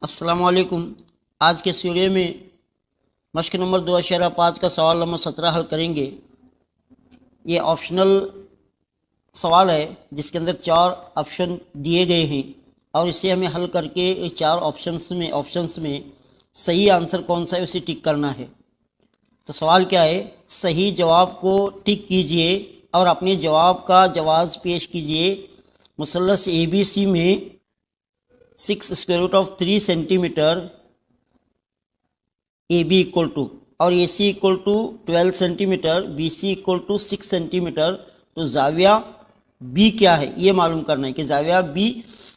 अस्सलामुअलैकुम। आज के इस वीडियो में मश्क नंबर 2.5 का सवाल नंबर 17 हल करेंगे। ये ऑप्शनल सवाल है जिसके अंदर 4 ऑप्शन दिए गए हैं और इसे हमें हल करके इस 4 ऑप्शंस में सही आंसर कौन सा है उसे टिक करना है। तो सवाल क्या है, सही जवाब को टिक कीजिए और अपने जवाब का जवाब पेश कीजिए। मुसल्लस ABC में 6√3 सेंटीमीटर AB इक्वल टू और AC equal to 12 centimetre, BC equal to 6 centimetre. तो जाविया B क्या है ये मालूम करना है कि जाविया B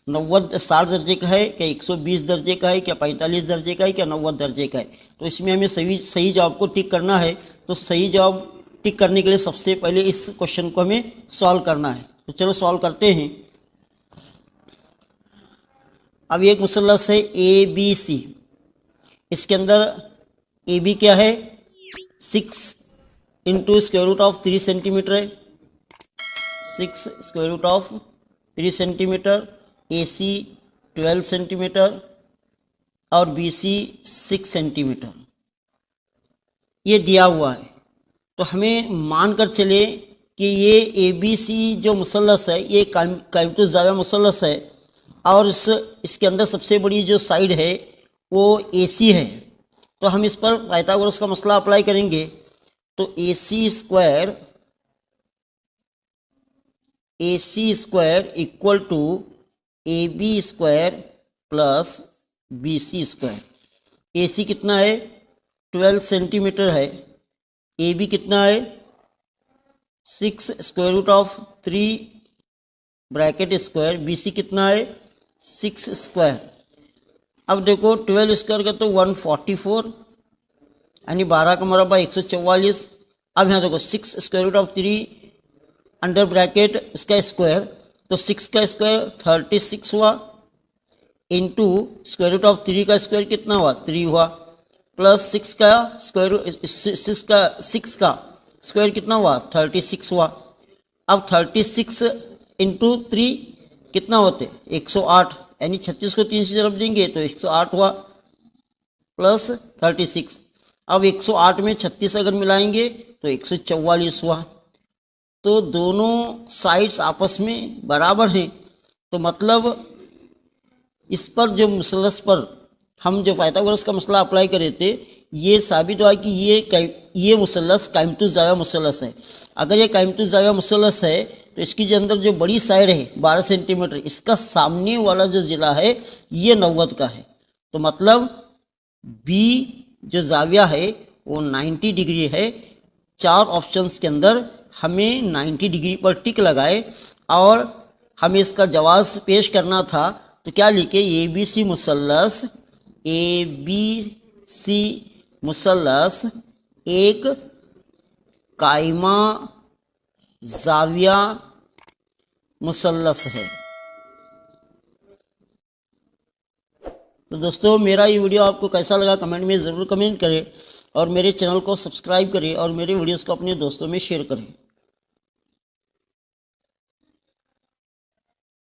60 दर्जे का है, क्या 120 दर्जे का है, क्या 45 दर्जे का है, क्या 90 दर्जे का है। तो इसमें हमें सही जवाब को टिक करना है। तो सही जवाब टिक करने के लिए सबसे पहले इस क्वेश्चन को हमें सॉल्व करना है। तो चलो सॉल्व करते हैं। अब एक मुसल्लस है ABC, इसके अंदर AB क्या है 6 इंटू √3 सेंटीमीटर है, 6√3 सेंटीमीटर, AC 12 सेंटीमीटर और BC 6 सेंटीमीटर ये दिया हुआ है। तो हमें मानकर चले कि ये ABC जो मुसल्लस है ये कायमतुल ज़ाविया मुसल्लस है और इसके अंदर सबसे बड़ी जो साइड है वो AC है। तो हम इस पर पाइथागोरस का मसला अप्लाई करेंगे। तो AC square equal to AB square plus BC square. AC कितना है 12 सेंटीमीटर है, AB कितना है 6√3 ब्रैकेट स्क्वायर, BC कितना है 6 स्क्वायर। अब देखो 12 स्क्वायर का तो 144 यानी 12 का मरबा 144। अब यहाँ देखो 6√3 अंडर ब्रैकेट इसका स्क्वायर, तो 6 का स्क्वायर 36 हुआ इंटू √3 का स्क्वायर कितना हुआ 3 हुआ, प्लस 6 का स्क्वायर कितना हुआ 36 हुआ। अब 36 इंटू 3 कितना होते 108, यानी 36 को 3 से जब देंगे तो 108 हुआ प्लस 36। अब 108 में 36 अगर मिलाएंगे तो 144 हुआ। तो दोनों साइड्स आपस में बराबर हैं। तो मतलब इस पर जो मुसल्लस पर हम जो पाइथागोरस का मसला अप्लाई करे थे ये साबित हुआ कि ये मुसल्लस कायमतुल ज़ाविया मुसल्लस है। अगर ये कायमतुल ज़ाविया मुसल्लस है तो इसकी जो अंदर जो बड़ी साइड है 12 सेंटीमीटर, इसका सामने वाला जो ज़िला है ये 90 का है। तो मतलब B जो ज़ाविया है वो 90 डिग्री है। 4 ऑप्शंस के अंदर हमें 90 डिग्री पर टिक लगाए और हमें इसका जवाब पेश करना था। तो क्या लिखे ABC मुसल्लस एक कायमा ज़ाविया मुसल्लस है। तो दोस्तों मेरा ये वीडियो आपको कैसा लगा कमेंट में ज़रूर कमेंट करें और मेरे चैनल को सब्सक्राइब करें और मेरे वीडियोस को अपने दोस्तों में शेयर करें।